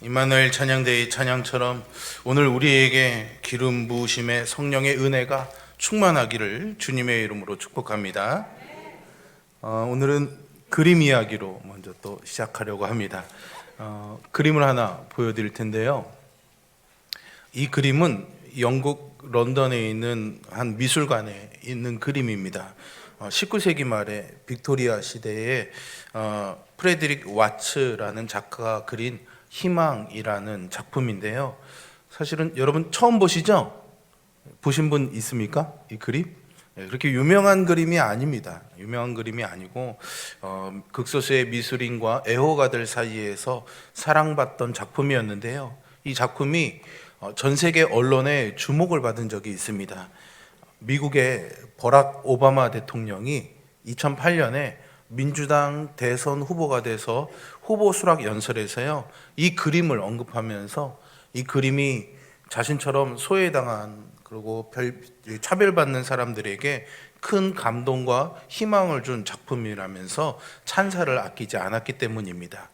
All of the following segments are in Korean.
임마누엘 찬양대의 찬양처럼 오늘 우리에게 기름 부으심의 성령의 은혜가 충만하기를 주님의 이름으로 축복합니다. 오늘은 그림 이야기로 먼저 또 시작하려고 합니다. 그림을 하나 보여드릴 텐데요. 이 그림은 영국 런던에 있는 한 미술관에 있는 그림입니다. 19세기 말에 빅토리아 시대에 프레드릭 와츠라는 작가가 그린 희망이라는 작품인데요. 사실은 여러분 처음 보시죠? 보신 분 있습니까? 이 그림? 그렇게 유명한 그림이 아닙니다. 유명한 그림이 아니고 극소수의 미술인과 애호가들 사이에서 사랑받던 작품이었는데요. 이 작품이 전 세계 언론에 주목을 받은 적이 있습니다. 미국의 버락 오바마 대통령이 2008년에 민주당 대선 후보가 돼서 후보 수락 연설에서요, 이 그림을 언급하면서 이 그림이 자신처럼 소외당한 그리고 차별받는 사람들에게 큰 감동과 희망을 준 작품이라면서 찬사를 아끼지 않았기 때문입니다.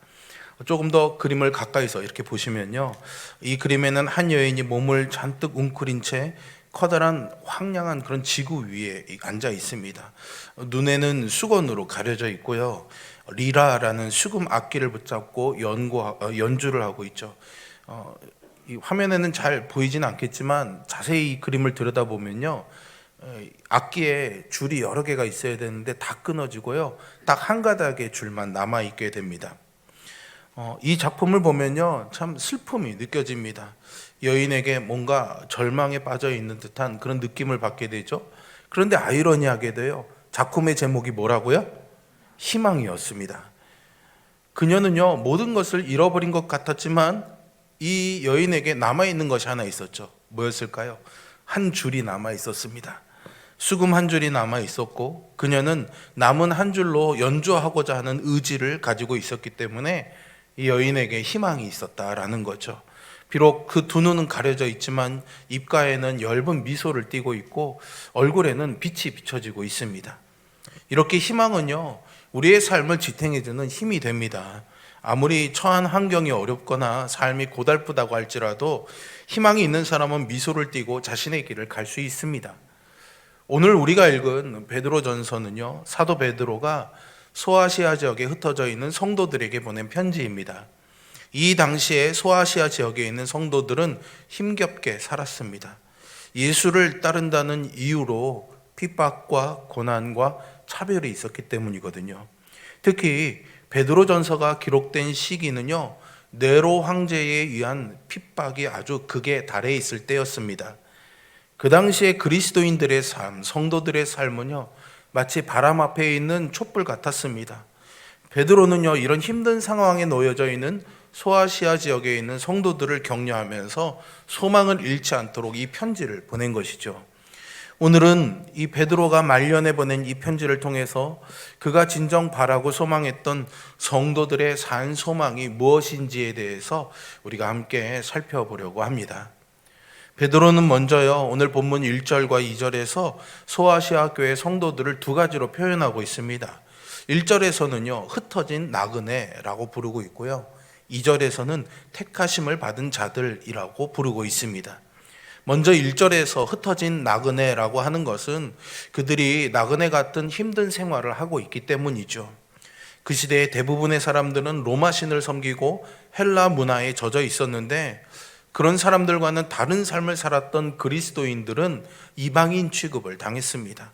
조금 더 그림을 가까이서 이렇게 보시면요, 이 그림에는 한 여인이 몸을 잔뜩 웅크린 채 커다란 황량한 그런 지구 위에 앉아 있습니다. 눈에는 수건으로 가려져 있고요, 리라라는 수금 악기를 붙잡고 연주를 하고 있죠. 이 화면에는 잘 보이지는 않겠지만 자세히 이 그림을 들여다보면요, 악기에 줄이 여러 개가 있어야 되는데 다 끊어지고요, 딱 한 가닥의 줄만 남아 있게 됩니다. 이 작품을 보면요, 참 슬픔이 느껴집니다. 여인에게 뭔가 절망에 빠져 있는 듯한 그런 느낌을 받게 되죠. 그런데 아이러니하게도요, 작품의 제목이 뭐라고요? 희망이었습니다. 그녀는요, 모든 것을 잃어버린 것 같았지만 이 여인에게 남아있는 것이 하나 있었죠. 뭐였을까요? 한 줄이 남아 있었습니다. 수금 한 줄이 남아 있었고, 그녀는 남은 한 줄로 연주하고자 하는 의지를 가지고 있었기 때문에 이 여인에게 희망이 있었다라는 거죠. 비록 그 두 눈은 가려져 있지만 입가에는 엷은 미소를 띠고 있고 얼굴에는 빛이 비춰지고 있습니다. 이렇게 희망은요, 우리의 삶을 지탱해주는 힘이 됩니다. 아무리 처한 환경이 어렵거나 삶이 고달프다고 할지라도 희망이 있는 사람은 미소를 띠고 자신의 길을 갈 수 있습니다. 오늘 우리가 읽은 베드로전서는요, 사도 베드로가 소아시아 지역에 흩어져 있는 성도들에게 보낸 편지입니다. 이 당시에 소아시아 지역에 있는 성도들은 힘겹게 살았습니다. 예수를 따른다는 이유로 핍박과 고난과 차별이 있었기 때문이거든요. 특히 베드로전서가 기록된 시기는요, 네로 황제에 의한 핍박이 아주 극에 달해 있을 때였습니다. 그 당시에 그리스도인들의 삶, 성도들의 삶은요, 마치 바람 앞에 있는 촛불 같았습니다. 베드로는요, 이런 힘든 상황에 놓여져 있는 소아시아 지역에 있는 성도들을 격려하면서 소망을 잃지 않도록 이 편지를 보낸 것이죠. 오늘은 이 베드로가 말년에 보낸 이 편지를 통해서 그가 진정 바라고 소망했던 성도들의 산 소망이 무엇인지에 대해서 우리가 함께 살펴보려고 합니다. 베드로는 먼저요, 오늘 본문 1절과 2절에서 소아시아 교회 성도들을 두 가지로 표현하고 있습니다. 1절에서는요, 흩어진 나그네라고 부르고 있고요, 2절에서는 택하심을 받은 자들이라고 부르고 있습니다. 먼저 1절에서 흩어진 나그네라고 하는 것은 그들이 나그네 같은 힘든 생활을 하고 있기 때문이죠. 그 시대의 대부분의 사람들은 로마 신을 섬기고 헬라 문화에 젖어 있었는데, 그런 사람들과는 다른 삶을 살았던 그리스도인들은 이방인 취급을 당했습니다.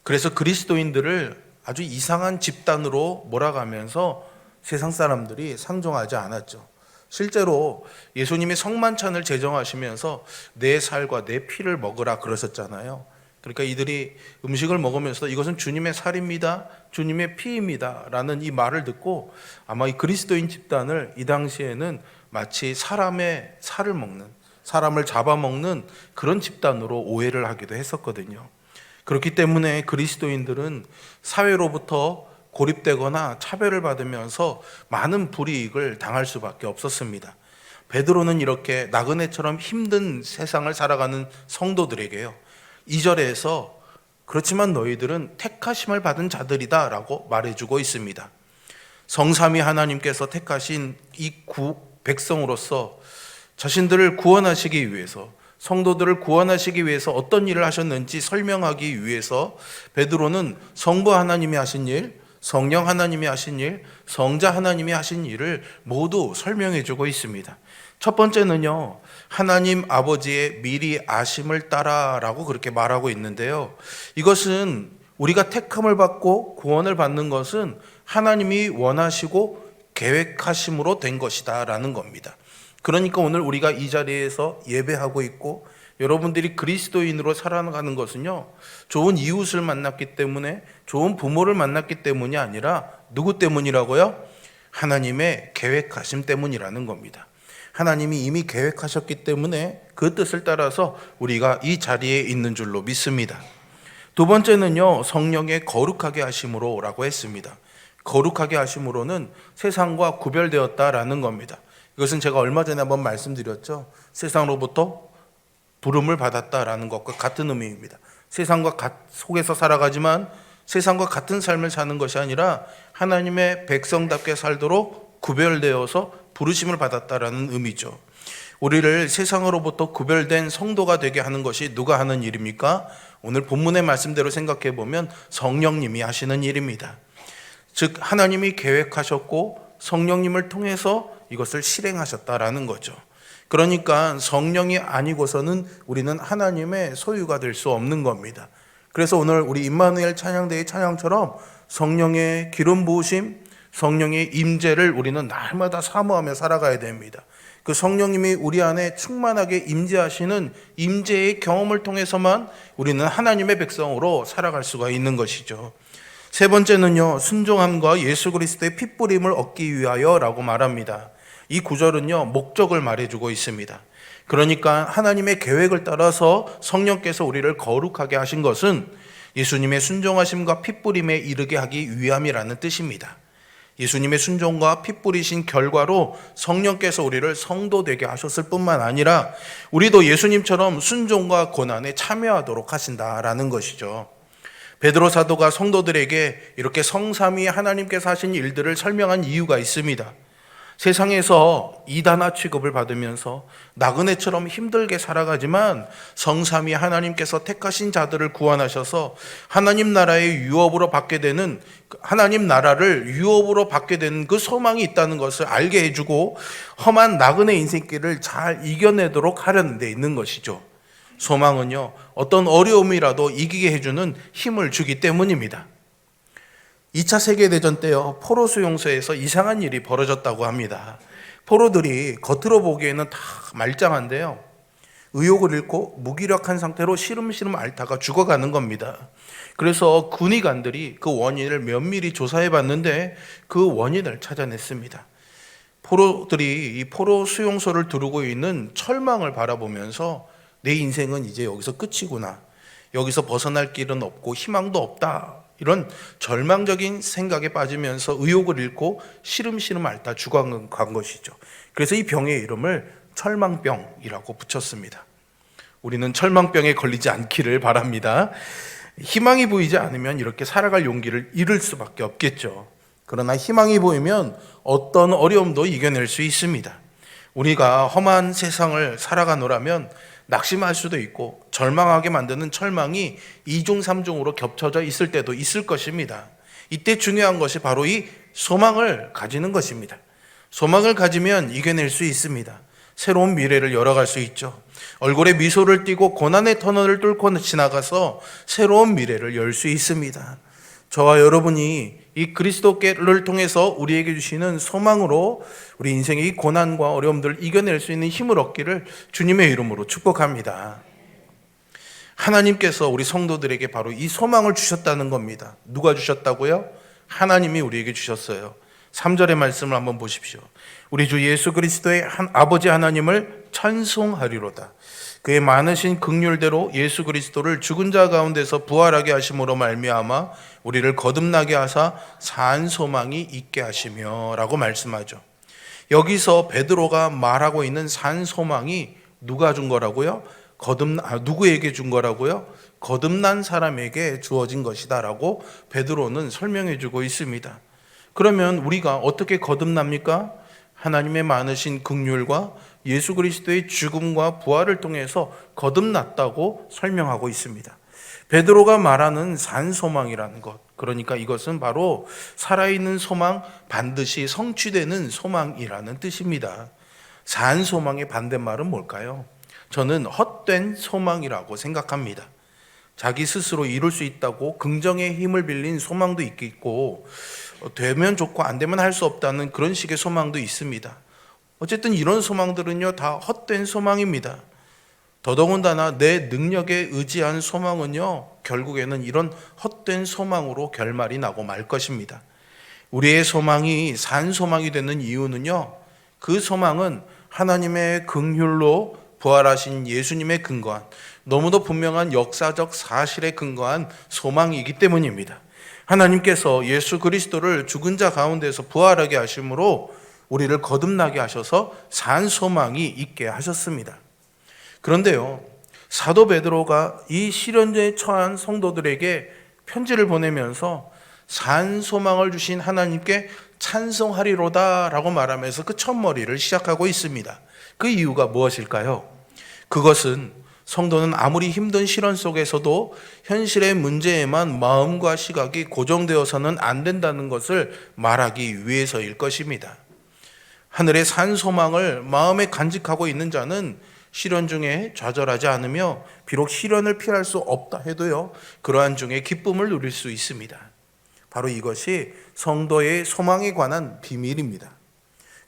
그래서 그리스도인들을 아주 이상한 집단으로 몰아가면서 세상 사람들이 상종하지 않았죠. 실제로 예수님이 성만찬을 제정하시면서 내 살과 내 피를 먹으라 그러셨잖아요. 그러니까 이들이 음식을 먹으면서 이것은 주님의 살입니다, 주님의 피입니다 라는 이 말을 듣고 아마 이 그리스도인 집단을 이 당시에는 마치 사람의 살을 먹는, 사람을 잡아먹는 그런 집단으로 오해를 하기도 했었거든요. 그렇기 때문에 그리스도인들은 사회로부터 고립되거나 차별을 받으면서 많은 불이익을 당할 수밖에 없었습니다. 베드로는 이렇게 나그네처럼 힘든 세상을 살아가는 성도들에게요, 2절에서 그렇지만 너희들은 택하심을 받은 자들이다 라고 말해주고 있습니다. 성삼위 하나님께서 택하신 이 백성으로서 자신들을 구원하시기 위해서, 성도들을 구원하시기 위해서 어떤 일을 하셨는지 설명하기 위해서 베드로는 성부 하나님이 하신 일, 성령 하나님이 하신 일, 성자 하나님이 하신 일을 모두 설명해 주고 있습니다. 첫 번째는요, 하나님 아버지의 미리 아심을 따라라고 그렇게 말하고 있는데요, 이것은 우리가 택함을 받고 구원을 받는 것은 하나님이 원하시고 계획하심으로 된 것이다 라는 겁니다. 그러니까 오늘 우리가 이 자리에서 예배하고 있고 여러분들이 그리스도인으로 살아가는 것은요, 좋은 이웃을 만났기 때문에, 좋은 부모를 만났기 때문이 아니라 누구 때문이라고요? 하나님의 계획하심 때문이라는 겁니다. 하나님이 이미 계획하셨기 때문에 그 뜻을 따라서 우리가 이 자리에 있는 줄로 믿습니다. 두 번째는요, 성령의 거룩하게 하심으로 라고 했습니다. 거룩하게 하심으로는 세상과 구별되었다라는 겁니다. 이것은 제가 얼마 전에 한번 말씀드렸죠. 세상으로부터 부름을 받았다라는 것과 같은 의미입니다. 세상과 속에서 살아가지만 세상과 같은 삶을 사는 것이 아니라 하나님의 백성답게 살도록 구별되어서 부르심을 받았다라는 의미죠. 우리를 세상으로부터 구별된 성도가 되게 하는 것이 누가 하는 일입니까? 오늘 본문의 말씀대로 생각해 보면 성령님이 하시는 일입니다. 즉 하나님이 계획하셨고 성령님을 통해서 이것을 실행하셨다라는 거죠. 그러니까 성령이 아니고서는 우리는 하나님의 소유가 될 수 없는 겁니다. 그래서 오늘 우리 임마누엘 찬양대의 찬양처럼 성령의 기름 부으심, 성령의 임재를 우리는 날마다 사모하며 살아가야 됩니다. 그 성령님이 우리 안에 충만하게 임재하시는 임재의 경험을 통해서만 우리는 하나님의 백성으로 살아갈 수가 있는 것이죠. 세 번째는요, 순종함과 예수 그리스도의 핏부림을 얻기 위하여라고 말합니다. 이 구절은요, 목적을 말해주고 있습니다. 그러니까 하나님의 계획을 따라서 성령께서 우리를 거룩하게 하신 것은 예수님의 순종하심과 핏부림에 이르게 하기 위함이라는 뜻입니다. 예수님의 순종과 핏부리신 결과로 성령께서 우리를 성도 되게 하셨을 뿐만 아니라 우리도 예수님처럼 순종과 고난에 참여하도록 하신다라는 것이죠. 베드로 사도가 성도들에게 이렇게 성삼위 하나님께서 하신 일들을 설명한 이유가 있습니다. 세상에서 이단아 취급을 받으면서 나그네처럼 힘들게 살아가지만 성삼위 하나님께서 택하신 자들을 구원하셔서 하나님 나라의 유업으로 받게 되는, 하나님 나라를 유업으로 받게 되는 그 소망이 있다는 것을 알게 해주고 험한 나그네 인생길을 잘 이겨내도록 하려는 데 있는 것이죠. 소망은요, 어떤 어려움이라도 이기게 해주는 힘을 주기 때문입니다. 2차 세계대전 때요, 포로 수용소에서 이상한 일이 벌어졌다고 합니다. 포로들이 겉으로 보기에는 다 말짱한데요, 의욕을 잃고 무기력한 상태로 시름시름 앓다가 죽어가는 겁니다. 그래서 군의관들이 그 원인을 면밀히 조사해 봤는데 그 원인을 찾아냈습니다. 포로들이 이 포로 수용소를 두르고 있는 철망을 바라보면서 내 인생은 이제 여기서 끝이구나, 여기서 벗어날 길은 없고 희망도 없다, 이런 절망적인 생각에 빠지면서 의욕을 잃고 시름시름 앓다 죽어간 것이죠. 그래서 이 병의 이름을 철망병이라고 붙였습니다. 우리는 철망병에 걸리지 않기를 바랍니다. 희망이 보이지 않으면 이렇게 살아갈 용기를 잃을 수밖에 없겠죠. 그러나 희망이 보이면 어떤 어려움도 이겨낼 수 있습니다. 우리가 험한 세상을 살아가노라면 낙심할 수도 있고 절망하게 만드는 철망이 2중 3중으로 겹쳐져 있을 때도 있을 것입니다. 이때 중요한 것이 바로 이 소망을 가지는 것입니다. 소망을 가지면 이겨낼 수 있습니다. 새로운 미래를 열어갈 수 있죠. 얼굴에 미소를 띠고 고난의 터널을 뚫고 지나가서 새로운 미래를 열 수 있습니다. 저와 여러분이 이 그리스도를 통해서 우리에게 주시는 소망으로 우리 인생의 이 고난과 어려움들을 이겨낼 수 있는 힘을 얻기를 주님의 이름으로 축복합니다. 하나님께서 우리 성도들에게 바로 이 소망을 주셨다는 겁니다. 누가 주셨다고요? 하나님이 우리에게 주셨어요. 3절의 말씀을 한번 보십시오. 우리 주 예수 그리스도의 아버지 하나님을 찬송하리로다. 그의 많으신 긍휼대로 예수 그리스도를 죽은 자 가운데서 부활하게 하심으로 말미암아 우리를 거듭나게 하사 산 소망이 있게 하시며 라고 말씀하죠. 여기서 베드로가 말하고 있는 산 소망이 누가 준 거라고요? 누구에게 준 거라고요? 거듭난 사람에게 주어진 것이다 라고 베드로는 설명해 주고 있습니다. 그러면 우리가 어떻게 거듭납니까? 하나님의 많으신 긍휼과 예수 그리스도의 죽음과 부활을 통해서 거듭났다고 설명하고 있습니다. 베드로가 말하는 산소망이라는 것, 그러니까 이것은 바로 살아있는 소망, 반드시 성취되는 소망이라는 뜻입니다. 산소망의 반대말은 뭘까요? 저는 헛된 소망이라고 생각합니다. 자기 스스로 이룰 수 있다고 긍정의 힘을 빌린 소망도 있겠고, 되면 좋고 안 되면 할 수 없다는 그런 식의 소망도 있습니다. 어쨌든 이런 소망들은요, 다 헛된 소망입니다. 더더군다나 내 능력에 의지한 소망은요, 결국에는 이런 헛된 소망으로 결말이 나고 말 것입니다. 우리의 소망이 산소망이 되는 이유는요, 그 소망은 하나님의 긍휼로 부활하신 예수님의 근거한, 너무도 분명한 역사적 사실에 근거한 소망이기 때문입니다. 하나님께서 예수 그리스도를 죽은 자 가운데서 부활하게 하심으로 우리를 거듭나게 하셔서 산소망이 있게 하셨습니다. 그런데요, 사도 베드로가 이 시련에 처한 성도들에게 편지를 보내면서 산소망을 주신 하나님께 찬송하리로다 라고 말하면서 그 첫머리를 시작하고 있습니다. 그 이유가 무엇일까요? 그것은 성도는 아무리 힘든 시련 속에서도 현실의 문제에만 마음과 시각이 고정되어서는 안 된다는 것을 말하기 위해서일 것입니다. 하늘의 산소망을 마음에 간직하고 있는 자는 시련 중에 좌절하지 않으며 비록 시련을 피할 수 없다 해도요, 그러한 중에 기쁨을 누릴 수 있습니다. 바로 이것이 성도의 소망에 관한 비밀입니다.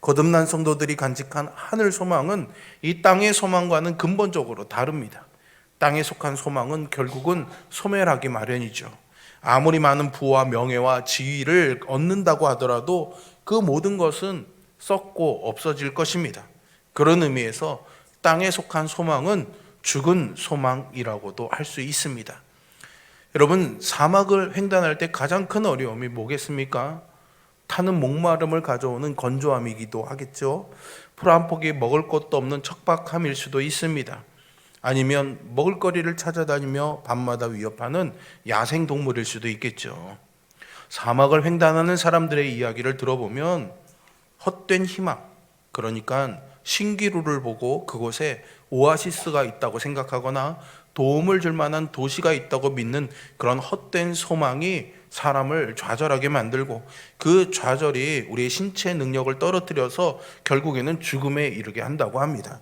거듭난 성도들이 간직한 하늘 소망은 이 땅의 소망과는 근본적으로 다릅니다. 땅에 속한 소망은 결국은 소멸하기 마련이죠. 아무리 많은 부와 명예와 지위를 얻는다고 하더라도 그 모든 것은 썩고 없어질 것입니다. 그런 의미에서 땅에 속한 소망은 죽은 소망이라고도 할 수 있습니다. 여러분, 사막을 횡단할 때 가장 큰 어려움이 뭐겠습니까? 타는 목마름을 가져오는 건조함이기도 하겠죠. 풀 한 포기 먹을 것도 없는 척박함일 수도 있습니다. 아니면 먹을거리를 찾아다니며 밤마다 위협하는 야생동물일 수도 있겠죠. 사막을 횡단하는 사람들의 이야기를 들어보면 헛된 희망, 그러니까 신기루를 보고 그곳에 오아시스가 있다고 생각하거나 도움을 줄 만한 도시가 있다고 믿는 그런 헛된 소망이 사람을 좌절하게 만들고, 그 좌절이 우리의 신체 능력을 떨어뜨려서 결국에는 죽음에 이르게 한다고 합니다.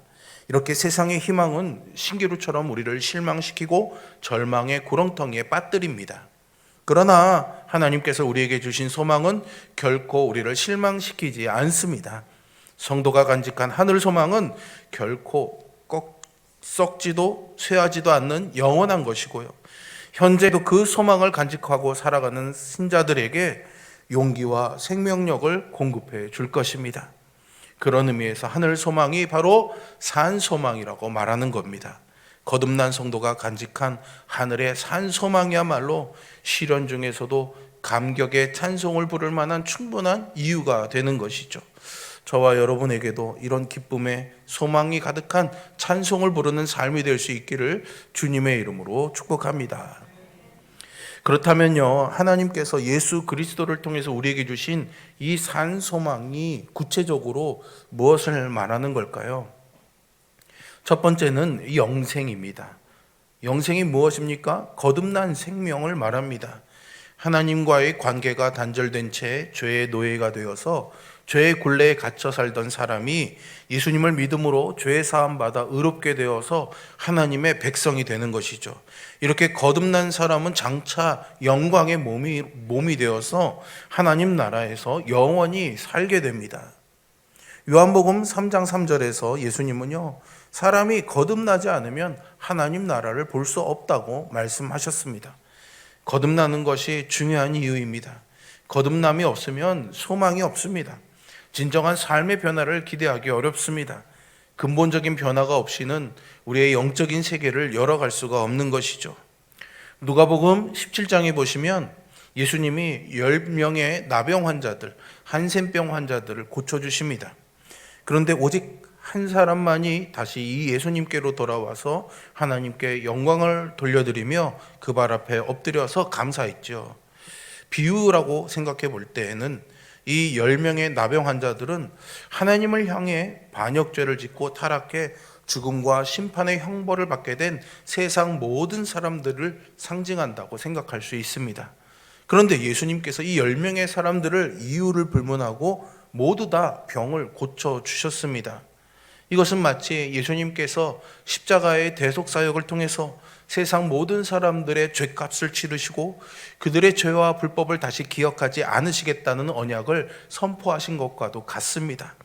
이렇게 세상의 희망은 신기루처럼 우리를 실망시키고 절망의 구렁텅이에 빠뜨립니다. 그러나 하나님께서 우리에게 주신 소망은 결코 우리를 실망시키지 않습니다. 성도가 간직한 하늘 소망은 결코 썩지도 쇠하지도 않는 영원한 것이고요, 현재도 그 소망을 간직하고 살아가는 신자들에게 용기와 생명력을 공급해 줄 것입니다. 그런 의미에서 하늘 소망이 바로 산 소망이라고 말하는 겁니다. 거듭난 성도가 간직한 하늘의 산 소망이야말로 시련 중에서도 감격의 찬송을 부를 만한 충분한 이유가 되는 것이죠. 저와 여러분에게도 이런 기쁨의 소망이 가득한 찬송을 부르는 삶이 될 수 있기를 주님의 이름으로 축복합니다. 그렇다면요, 하나님께서 예수 그리스도를 통해서 우리에게 주신 이 산 소망이 구체적으로 무엇을 말하는 걸까요? 첫 번째는 영생입니다. 영생이 무엇입니까? 거듭난 생명을 말합니다. 하나님과의 관계가 단절된 채 죄의 노예가 되어서 죄의 굴레에 갇혀 살던 사람이 예수님을 믿음으로 죄 사함 받아 의롭게 되어서 하나님의 백성이 되는 것이죠. 이렇게 거듭난 사람은 장차 영광의 몸이 되어서 하나님 나라에서 영원히 살게 됩니다. 요한복음 3장 3절에서 예수님은요, 사람이 거듭나지 않으면 하나님 나라를 볼 수 없다고 말씀하셨습니다. 거듭나는 것이 중요한 이유입니다. 거듭남이 없으면 소망이 없습니다. 진정한 삶의 변화를 기대하기 어렵습니다. 근본적인 변화가 없이는 우리의 영적인 세계를 열어갈 수가 없는 것이죠. 누가복음 17장에 보시면 예수님이 10명의 나병 환자들, 한센병 환자들을 고쳐주십니다. 그런데 오직 한 사람만이 다시 이 예수님께로 돌아와서 하나님께 영광을 돌려드리며 그 발 앞에 엎드려서 감사했죠. 비유라고 생각해 볼 때에는 이 10명의 나병 환자들은 하나님을 향해 반역죄를 짓고 타락해 죽음과 심판의 형벌을 받게 된 세상 모든 사람들을 상징한다고 생각할 수 있습니다. 그런데 예수님께서 이 10명의 사람들을 이유를 불문하고 모두 다 병을 고쳐주셨습니다. 이것은 마치 예수님께서 십자가의 대속사역을 통해서 세상 모든 사람들의 죄값을 치르시고 그들의 죄와 불법을 다시 기억하지 않으시겠다는 언약을 선포하신 것과도 같습니다.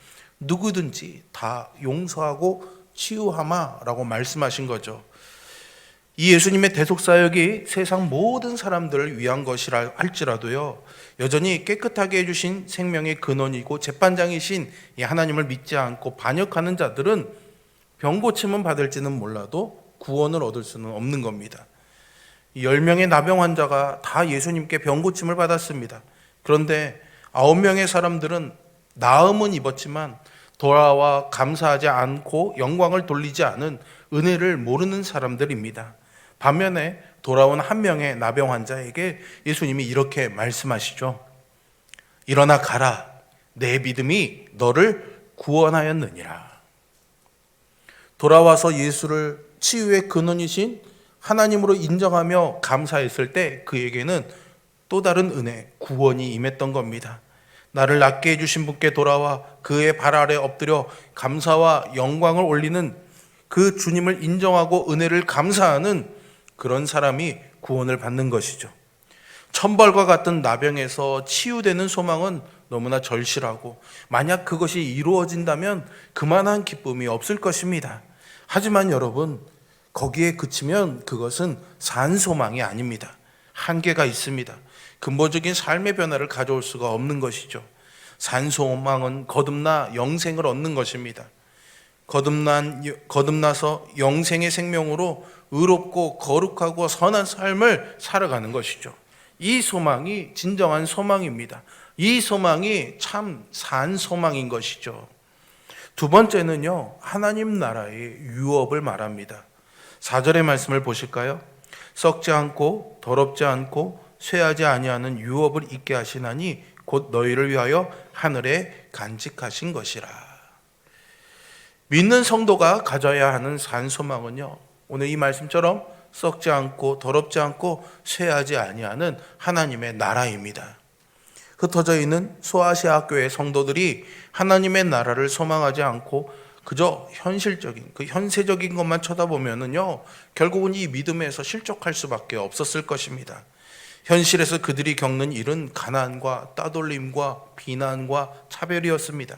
누구든지 다 용서하고 치유하마라고 말씀하신 거죠. 이 예수님의 대속사역이 세상 모든 사람들을 위한 것이라 할지라도요, 여전히 깨끗하게 해주신 생명의 근원이고 재판장이신 이 하나님을 믿지 않고 반역하는 자들은 병 고침은 받을지는 몰라도 구원을 얻을 수는 없는 겁니다. 10명의 나병 환자가 다 예수님께 병 고침을 받았습니다. 그런데 9명의 사람들은 나음은 입었지만 돌아와 감사하지 않고 영광을 돌리지 않은 은혜를 모르는 사람들입니다. 반면에 돌아온 한 명의 나병 환자에게 예수님이 이렇게 말씀하시죠. 일어나 가라. 내 믿음이 너를 구원하였느니라. 돌아와서 예수를 치유의 근원이신 하나님으로 인정하며 감사했을 때 그에게는 또 다른 은혜, 구원이 임했던 겁니다. 나를 낫게 해주신 분께 돌아와 그의 발 아래 엎드려 감사와 영광을 올리는 그 주님을 인정하고 은혜를 감사하는 그런 사람이 구원을 받는 것이죠. 천벌과 같은 나병에서 치유되는 소망은 너무나 절실하고 만약 그것이 이루어진다면 그만한 기쁨이 없을 것입니다. 하지만 여러분, 거기에 그치면 그것은 산소망이 아닙니다. 한계가 있습니다. 근본적인 삶의 변화를 가져올 수가 없는 것이죠. 산소망은 거듭나 영생을 얻는 것입니다. 거듭나서 영생의 생명으로 의롭고 거룩하고 선한 삶을 살아가는 것이죠. 이 소망이 진정한 소망입니다. 이 소망이 참 산 소망인 것이죠. 두 번째는요, 하나님 나라의 유업을 말합니다. 4절의 말씀을 보실까요? 썩지 않고 더럽지 않고 쇠하지 아니하는 유업을 있게 하시나니 곧 너희를 위하여 하늘에 간직하신 것이라. 믿는 성도가 가져야 하는 산 소망은요, 오늘 이 말씀처럼 썩지 않고 더럽지 않고 쇠하지 아니하는 하나님의 나라입니다. 흩어져 있는 소아시아 교회 성도들이 하나님의 나라를 소망하지 않고 그저 현실적인, 그 현세적인 것만 쳐다보면은요, 결국은 이 믿음에서 실족할 수밖에 없었을 것입니다. 현실에서 그들이 겪는 일은 가난과 따돌림과 비난과 차별이었습니다.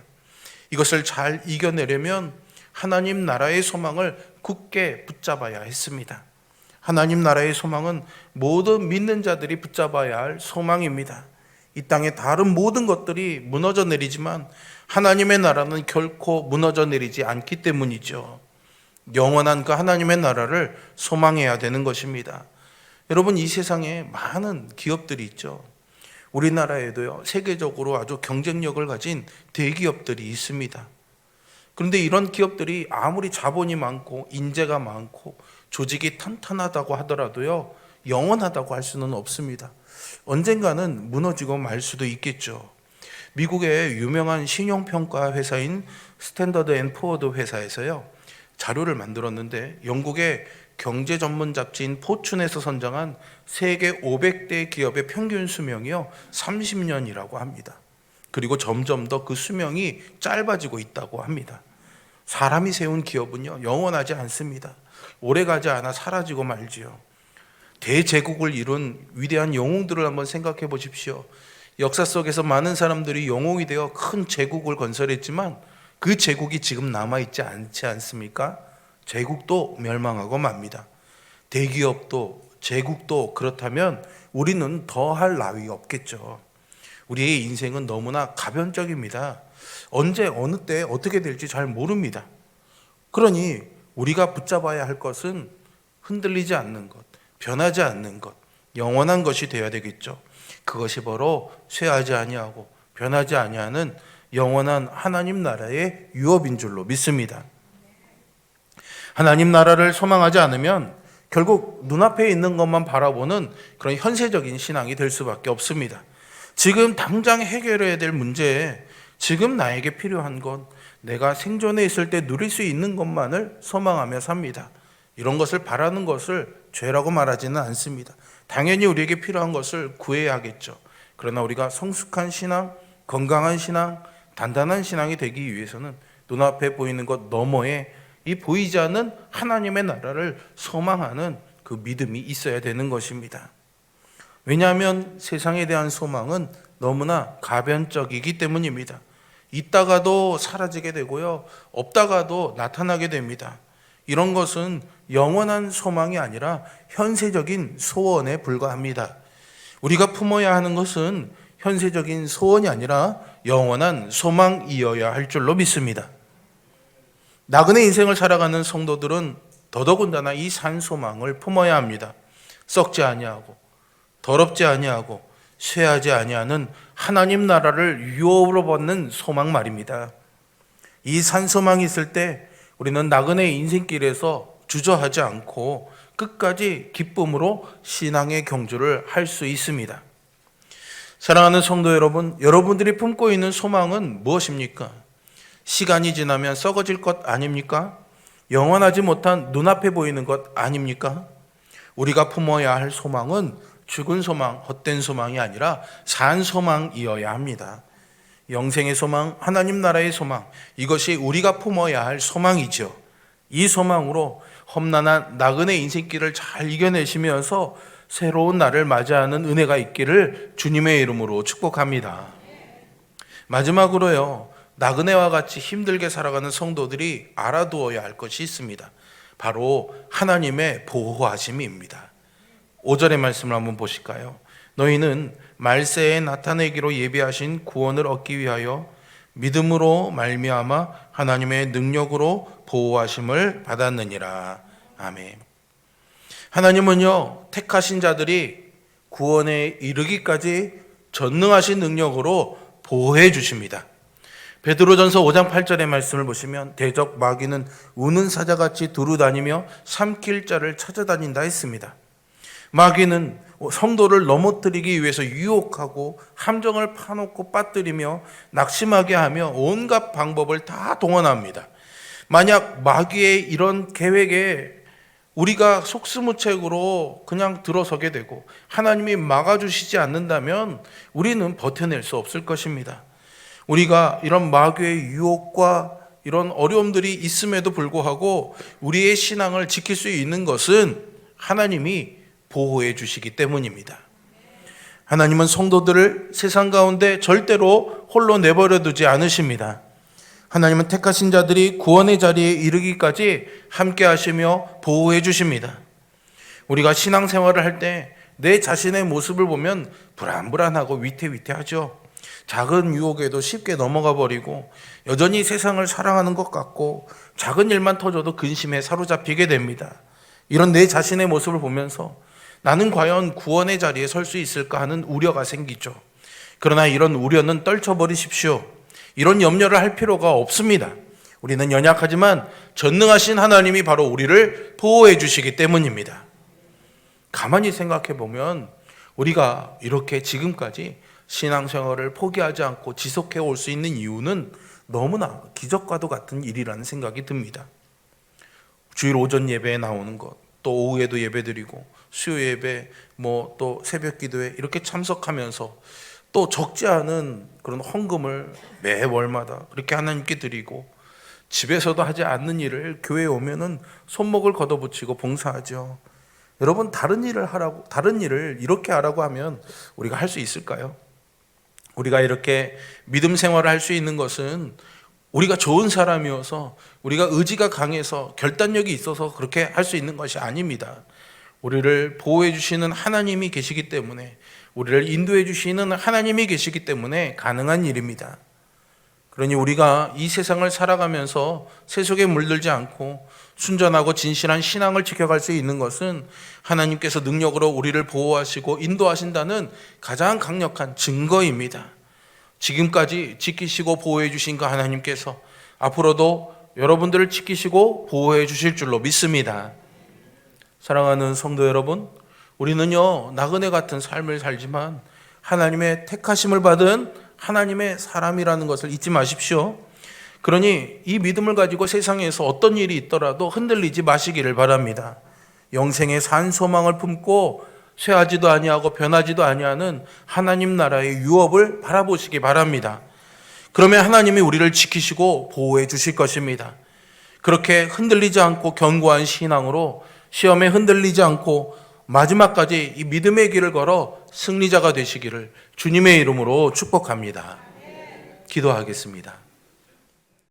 이것을 잘 이겨내려면 하나님 나라의 소망을 굳게 붙잡아야 했습니다. 하나님 나라의 소망은 모든 믿는 자들이 붙잡아야 할 소망입니다. 이 땅의 다른 모든 것들이 무너져 내리지만 하나님의 나라는 결코 무너져 내리지 않기 때문이죠. 영원한 그 하나님의 나라를 소망해야 되는 것입니다. 여러분, 이 세상에 많은 기업들이 있죠. 우리나라에도요, 세계적으로 아주 경쟁력을 가진 대기업들이 있습니다. 그런데 이런 기업들이 아무리 자본이 많고 인재가 많고 조직이 탄탄하다고 하더라도요, 영원하다고 할 수는 없습니다. 언젠가는 무너지고 말 수도 있겠죠. 미국의 유명한 신용평가 회사인 스탠더드 앤 푸어드 회사에서요, 자료를 만들었는데 영국의 경제 전문 잡지인 포춘에서 선정한 세계 500대 기업의 평균 수명이요 30년이라고 합니다. 그리고 점점 더 그 수명이 짧아지고 있다고 합니다. 사람이 세운 기업은요 영원하지 않습니다. 오래가지 않아 사라지고 말지요. 대제국을 이룬 위대한 영웅들을 한번 생각해 보십시오. 역사 속에서 많은 사람들이 영웅이 되어 큰 제국을 건설했지만 그 제국이 지금 남아있지 않지 않습니까? 제국도 멸망하고 맙니다. 대기업도 제국도 그렇다면 우리는 더할 나위 없겠죠. 우리의 인생은 너무나 가변적입니다. 언제 어느 때 어떻게 될지 잘 모릅니다. 그러니 우리가 붙잡아야 할 것은 흔들리지 않는 것, 변하지 않는 것, 영원한 것이 되어야 되겠죠. 그것이 바로 쇠하지 아니하고 변하지 아니하는 영원한 하나님 나라의 유업인 줄로 믿습니다. 하나님 나라를 소망하지 않으면 결국 눈앞에 있는 것만 바라보는 그런 현세적인 신앙이 될 수밖에 없습니다. 지금 당장 해결해야 될 문제, 지금 나에게 필요한 것, 내가 생존해 있을 때 누릴 수 있는 것만을 소망하며 삽니다. 이런 것을 바라는 것을 죄라고 말하지는 않습니다. 당연히 우리에게 필요한 것을 구해야 하겠죠. 그러나 우리가 성숙한 신앙, 건강한 신앙, 단단한 신앙이 되기 위해서는 눈앞에 보이는 것 너머에 이 보이지 않는 하나님의 나라를 소망하는 그 믿음이 있어야 되는 것입니다. 왜냐하면 세상에 대한 소망은 너무나 가변적이기 때문입니다. 있다가도 사라지게 되고요, 없다가도 나타나게 됩니다. 이런 것은 영원한 소망이 아니라 현세적인 소원에 불과합니다. 우리가 품어야 하는 것은 현세적인 소원이 아니라 영원한 소망이어야 할 줄로 믿습니다. 나그네 인생을 살아가는 성도들은 더더군다나 이 산 소망을 품어야 합니다. 썩지 아니하고 더럽지 아니하고 쇠하지 아니하는 하나님 나라를 유업으로 받는 소망 말입니다. 이 산 소망이 있을 때 우리는 나그네 인생길에서 주저하지 않고 끝까지 기쁨으로 신앙의 경주를 할 수 있습니다. 사랑하는 성도 여러분, 여러분들이 품고 있는 소망은 무엇입니까? 시간이 지나면 썩어질 것 아닙니까? 영원하지 못한 눈앞에 보이는 것 아닙니까? 우리가 품어야 할 소망은 죽은 소망, 헛된 소망이 아니라 산 소망이어야 합니다. 영생의 소망, 하나님 나라의 소망, 이것이 우리가 품어야 할 소망이죠. 이 소망으로 험난한 나그네 인생길을 잘 이겨내시면서 새로운 날을 맞이하는 은혜가 있기를 주님의 이름으로 축복합니다. 마지막으로요, 나그네와 같이 힘들게 살아가는 성도들이 알아두어야 할 것이 있습니다. 바로 하나님의 보호하심입니다. 5절의 말씀을 한번 보실까요? 너희는 말세에 나타내기로 예비하신 구원을 얻기 위하여 믿음으로 말미암아 하나님의 능력으로 보호하심을 받았느니라. 아멘. 하나님은요, 택하신 자들이 구원에 이르기까지 전능하신 능력으로 보호해 주십니다. 베드로전서 5장 8절의 말씀을 보시면 대적 마귀는 우는 사자같이 두루다니며 삼킬 자를 찾아다닌다 했습니다. 마귀는 성도를 넘어뜨리기 위해서 유혹하고 함정을 파놓고 빠뜨리며 낙심하게 하며 온갖 방법을 다 동원합니다. 만약 마귀의 이런 계획에 우리가 속수무책으로 그냥 들어서게 되고 하나님이 막아주시지 않는다면 우리는 버텨낼 수 없을 것입니다. 우리가 이런 마귀의 유혹과 이런 어려움들이 있음에도 불구하고 우리의 신앙을 지킬 수 있는 것은 하나님이 보호해 주시기 때문입니다. 하나님은 성도들을 세상 가운데 절대로 홀로 내버려 두지 않으십니다. 하나님은 택하신 자들이 구원의 자리에 이르기까지 함께 하시며 보호해 주십니다. 우리가 신앙생활을 할 때 내 자신의 모습을 보면 불안불안하고 위태위태하죠. 작은 유혹에도 쉽게 넘어가 버리고 여전히 세상을 사랑하는 것 같고 작은 일만 터져도 근심에 사로잡히게 됩니다. 이런 내 자신의 모습을 보면서 나는 과연 구원의 자리에 설 수 있을까 하는 우려가 생기죠. 그러나 이런 우려는 떨쳐버리십시오. 이런 염려를 할 필요가 없습니다. 우리는 연약하지만 전능하신 하나님이 바로 우리를 보호해 주시기 때문입니다. 가만히 생각해 보면 우리가 이렇게 지금까지 신앙생활을 포기하지 않고 지속해 올 수 있는 이유는 너무나 기적과도 같은 일이라는 생각이 듭니다. 주일 오전 예배에 나오는 것, 또 오후에도 예배드리고 수요 예배, 또 새벽 기도에 이렇게 참석하면서 또 적지 않은 그런 헌금을 매월마다 그렇게 하나님께 드리고 집에서도 하지 않는 일을 교회에 오면은 손목을 걷어붙이고 봉사하죠. 여러분, 다른 일을 이렇게 하라고 하면 우리가 할 수 있을까요? 우리가 이렇게 믿음 생활을 할 수 있는 것은 우리가 좋은 사람이어서 우리가 의지가 강해서 결단력이 있어서 그렇게 할 수 있는 것이 아닙니다. 우리를 보호해 주시는 하나님이 계시기 때문에, 우리를 인도해 주시는 하나님이 계시기 때문에 가능한 일입니다. 그러니 우리가 이 세상을 살아가면서 세속에 물들지 않고 순전하고 진실한 신앙을 지켜갈 수 있는 것은 하나님께서 능력으로 우리를 보호하시고 인도하신다는 가장 강력한 증거입니다. 지금까지 지키시고 보호해 주신 그 하나님께서 앞으로도 여러분들을 지키시고 보호해 주실 줄로 믿습니다. 사랑하는 성도 여러분, 우리는요, 나그네 같은 삶을 살지만 하나님의 택하심을 받은 하나님의 사람이라는 것을 잊지 마십시오. 그러니 이 믿음을 가지고 세상에서 어떤 일이 있더라도 흔들리지 마시기를 바랍니다. 영생의 산 소망을 품고 쇠하지도 아니하고 변하지도 아니하는 하나님 나라의 유업을 바라보시기 바랍니다. 그러면 하나님이 우리를 지키시고 보호해 주실 것입니다. 그렇게 흔들리지 않고 견고한 신앙으로 시험에 흔들리지 않고 마지막까지 이 믿음의 길을 걸어 승리자가 되시기를 주님의 이름으로 축복합니다. 기도하겠습니다.